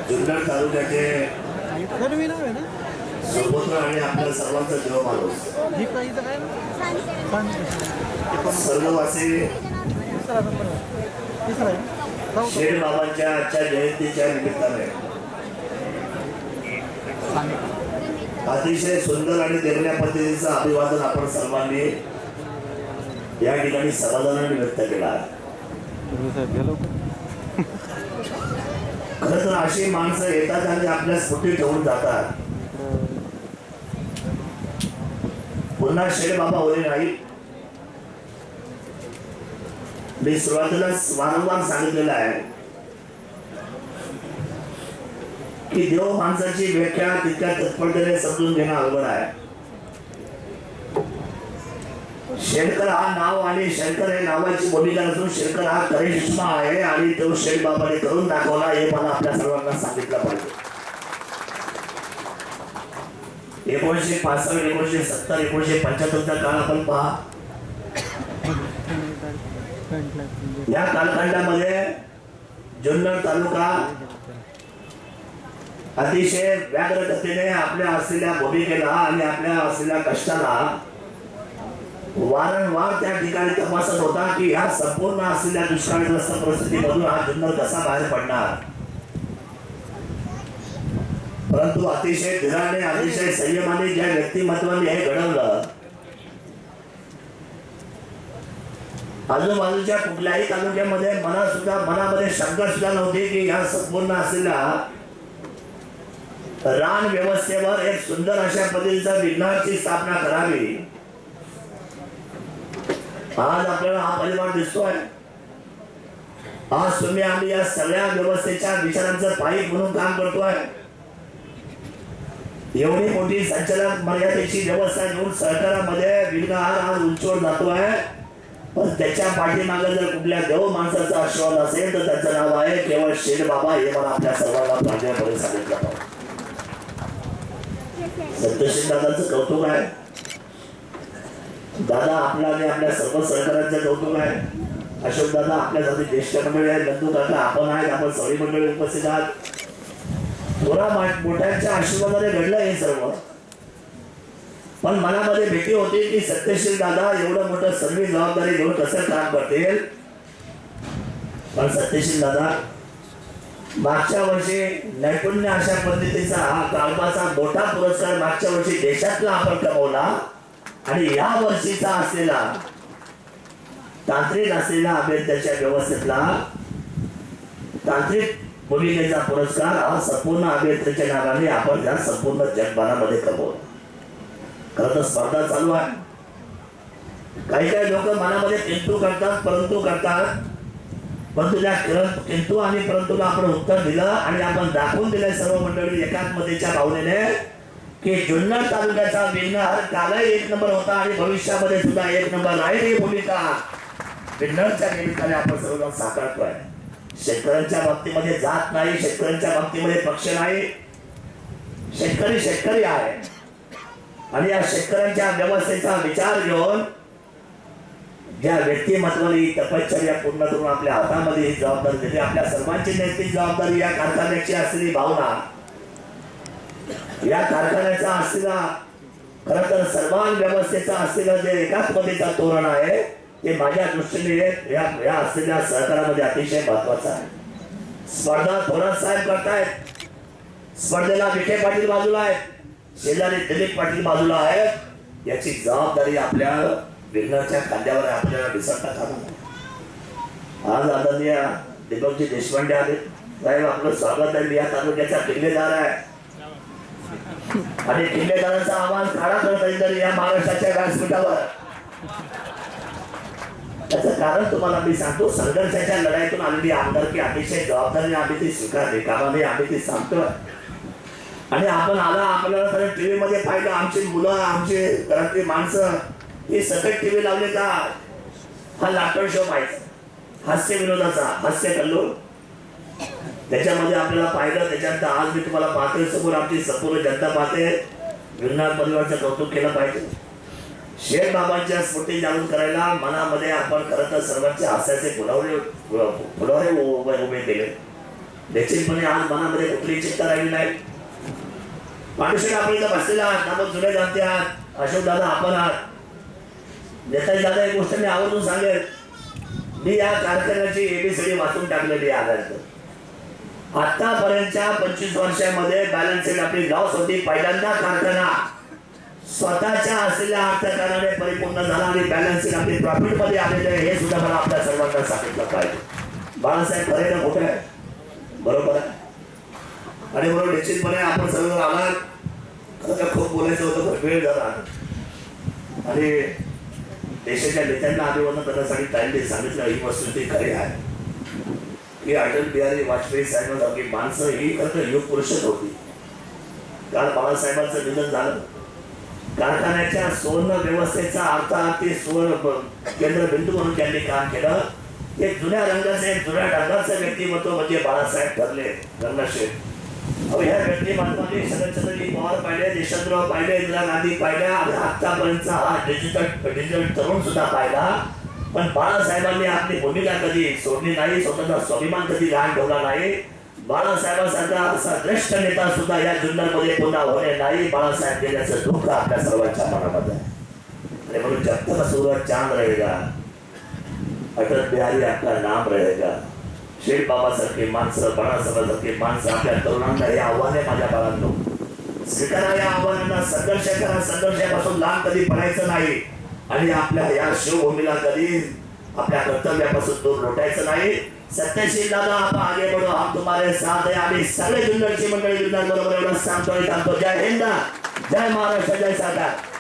जुन्नर तालुक्याचे सुपुत्र आणि आपल्या सर्वांचा देव माणूस सर्ववासी शेठ बाबांच्या आजच्या जयंतीच्या निमित्ताने अतिशय सुंदर आणि देखण्या पद्धतीचं अभिवादन आपण सर्वांनी या ठिकाणी समाधानाने व्यक्त केला आहे. खरं तर अशी माणसं येतात आणि आपल्या स्फूर्ती ठेवून जातात. पुन्हा शेठ बाबा होणे नाही. मी सुरुवातीला वारंवार सांगितलेलं आहे की देव माणसाची व्याख्या तितक्या तत्परतेने समजून घेणं अवघड आहे. शेणकर हा नाव आणि शंकर हे नावाची भूमिका नसून शेणकर हा करिश्मा आहे आणि तो शेठ बाबाने करून दाखवला हे मला आपल्या सर्वांना सांगितलं पाहिजे. 1965, 1970, 1975 काळ आपण पहा. या कालखंडामध्ये जुन्नर तालुका अतिशय व्याग्र गतीने आपल्या असलेल्या भूमिकेला आणि आपल्या असलेल्या कष्टाला वारंवार त्या ठिकाणी तपासत होता की ह्या संपूर्ण असलेल्या दुष्काळग्रस्त परिस्थितीमधून हा जुन्नर कसा बाहेर पडणार. परंतु अतिशय धीराने अतिशय संयमाने ज्या व्यक्तिमत्वाने हे घडवलं, आजूबाजूच्या कुठल्याही तालुक्यामध्ये मनामध्ये शंका सुद्धा नव्हती की ह्या संपूर्ण असलेल्या रान व्यवस्थेवर एक सुंदर अशा पद्धतीचा विघ्नाची स्थापना करावी. आज आपल्याला हा परिवार दिसतोय. आज तुम्ही आम्ही या सगळ्या व्यवस्थेच्या विचारांचं पाईप म्हणून काम करतोय. एवढी मोठी संचालक मर्यादेची व्यवस्था घेऊन सरकारामध्ये विघ्नहार आज उंचवर जातोय. पण त्याच्या पाठीमागे जर कुठल्या देव माणसाचा आशीर्वाद असेल तर त्याचं नाव आहे केवळ शेठ बाबा. हे मला आपल्या सर्वांना प्राधान्याने सांगितलं पाहिजे. सत्यशील दादांचं कौतुक आहे. दादा आपला आणि आपल्या सर्व सहकाऱ्यांचं कौतुक आहे. अशोक दादा आपल्यासाठी ज्येष्ठ मंडळी आहेत. नंदू काका आपण आहेत. आपण सगळी मंडळी उपस्थित आहात. थोडा मोठ्यांच्या आशीर्वादाने घडलं हे सर्व. पण मनामध्ये भीती होती की सत्यशील दादा एवढं मोठं सर्व जबाबदारी घेऊन कसं काम करतील. पण सत्यशील दादा मागच्या वर्षी नैपुण्य अशा पद्धतीचा हा काळबाचा मोठा पुरस्कार मागच्या वर्षी देशातला आपण कमवला आणि या वर्षीचा असलेला तांत्रिक असलेला अभ्यर्थ्याच्या व्यवस्थेतला तांत्रिक भूमिकेचा पुरस्कार हा संपूर्ण अभ्यर्थ्याच्या नावाने आपण या संपूर्ण जगभरामध्ये कमवला. खरं तर स्पर्धा चालू आहे. काही लोक मनामध्ये किंतु करतात परंतु करतात. पण तुझ्या किंतु आणि परंतुला आपण उत्तर दिलं आणि आपण दाखवून दिले सर्व मंडळी एकात्मतेच्या भावनेने की जुन्नर तालुक्याचा विघ्नहार कालही 1 नंबर होता आणि भविष्यामध्ये सुद्धा 1 नंबर राहील. ही भूमिका विघ्नरच्या निमित्ताने आपण सर्वजण साकारतोय. शेतकऱ्यांच्या बाबतीमध्ये जात नाही, शेतकऱ्यांच्या बाबतीमध्ये पक्ष नाही. शेतकरी शेतकरी आहे आणि या शेतकऱ्यांच्या व्यवस्थेचा विचार घेऊन ज्या व्यक्तिमत्वाने तपश्चर्या पूर्ण करून आपल्या हातामध्ये ही जबाबदारी दिली, आपल्या सर्वांची नैतिक जबाबदारी या कारखान्याची असलेली भावना, या कारखान्याचा असलेला खरं तर सर्वांग व्यवस्थेचा असलेला जे एकात्मतेचा तोरण आहे ते माझ्या दृष्टीने या असलेल्या सहकारामध्ये अतिशय महत्वाचं आहे. स्पर्धा थोरात साहेब करतायत. स्पर्धेला विखे पाटील बाजूला आहेत, शेजारी दिलीप पाटील बाजूला आहेत. याची जबाबदारी आपल्या विघ्नरच्या खांद्यावर आपल्याला विसरता कामा. आज आदरणीय दीपकजी देशपांडे आले साहेब, आपलं स्वागत आहे. या तालुक्याचा किल्लेदार आहे आणि किल्लेदारांचा आवाज काढा करता येईल या महाराष्ट्राच्या व्यासपीठावर. त्याचं कारण तुम्हाला मी सांगतो. संघर्षाच्या लढाईतून आलेली आमदारकी अतिशय जबाबदारीने आम्ही ती स्वीकारली. कामाने आम्ही ती सांगतोय आणि आपण आला आपल्याला टीव्ही मध्ये पाहिलं. आमची मुलं आमची घरातली माणसं ही सतत टीव्ही लावले का हा लाटण शो पाहायचा, हास्य विनोदाचा, हास्य कल्लोळ. त्याच्यामध्ये आपल्याला पाहिलं. त्याच्यानंतर आज मी तुम्हाला पाहतोय समोर आमची संपूर्ण जनता पाहते. विघ्नर परिवारचं कौतुक केलं पाहिजे. शेठ बाबांच्या स्मृती जाणून करायला मनामध्ये आपण खरं तर सर्वांचे हास्याचे फुलवरे उभे केले. निश्चितपणे आज मनामध्ये कुठलीही चिंता राहिली नाही. पांडुशेठ आपण इथं बसलेला आहात, आपण जुने जाणते आहात, अशोक दादा आपण आहात. नेताजी दादा एक गोष्ट मी आवर्जून सांगेल, मी या कारखान्याची एबीसीडी वाचून टाकलेली आहे. आतापर्यंतच्या 25 वर्षामध्ये बॅलन्स शीट आपली लॉस होती. पहिल्यांदा कारखाना स्वतःच्या असलेल्या अर्थकारणाने परिपूर्ण झाला आणि बॅलन्स शीट आपली प्रॉफिट मध्ये आलेले आहे. हे सुद्धा मला आपल्या सर्वांना सांगितलं पाहिजे. बाळासाहेब खरे ना खोटं आहे? बरोबर आहे. आणि बरोबर निश्चितपणे आपण सर्व आलात. खूप बोलायचं होतं पण वेळ झाला आणि देशाच्या नेत्यांना अभिवादन करण्यासाठी टाइमली सांगितलं. ही वस्तुस्थिती खरी आहे की अटल बिहारी वाजपेयी साहेबांसारखी माणसं ही खरं युग पुरुषच होती. काल बाळासाहेबांचं निधन झालं. कारखान्याच्या सुवर्ण व्यवस्थेचा अर्थार्थी सुवर्ण केंद्रबिंदू म्हणून त्यांनी काम केलं. एक जुन्या रंगाचे जुन्या ढंगाचं व्यक्तिमत्व म्हणजे बाळासाहेब ठरले रंगशेठ. ह्या व्यक्तिमत्वाने शरदचंद्रजी पवार पाहिले, यशवंतराव पाहिले, इंदिरा गांधी पाहिल्या आणि आतापर्यंतचा हा डिजिटल तरुण सुद्धा पाहिला. पण बाळासाहेबांनी आपली भूमिका कधी सोडली नाही, स्वतःचा स्वाभिमान कधी लहान ठेवला नाही. बाळासाहेबांसारखा असा ज्येष्ठ नेता सुद्धा या जुन्नरमध्ये पुन्हा होणे नाही. बाळासाहेब गेल्याचं दुःख आपल्या सर्वांच्या मनामध्ये आहे. आणि म्हणून जब तक सूरज चांद रहेगा, अटल बिहारी आपला नाम रहेगा. शेठ बाबासारखी माणसं, बाळासाहेबांसारखी माणसं आपल्या तरुणांना हे आव्हाने माझ्या बाळांनो स्वीकारा. या आव्हानांना संघर्ष करा. संघर्षापासून लांब कधी पडायचं नाही आणि आपल्या या शिवभूमीला कधी आपल्या कर्तव्यापासून दूर लोटायचं नाही. सत्यशील दादा आप आगे बढ़ो, हम तुम्हारे साथ है. आम्ही सगळे जुन्नरची मंडळी जुन्नर बरोबर एवढं सांगतोय. जय हिंद, जय महाराष्ट्र, जय सरकार.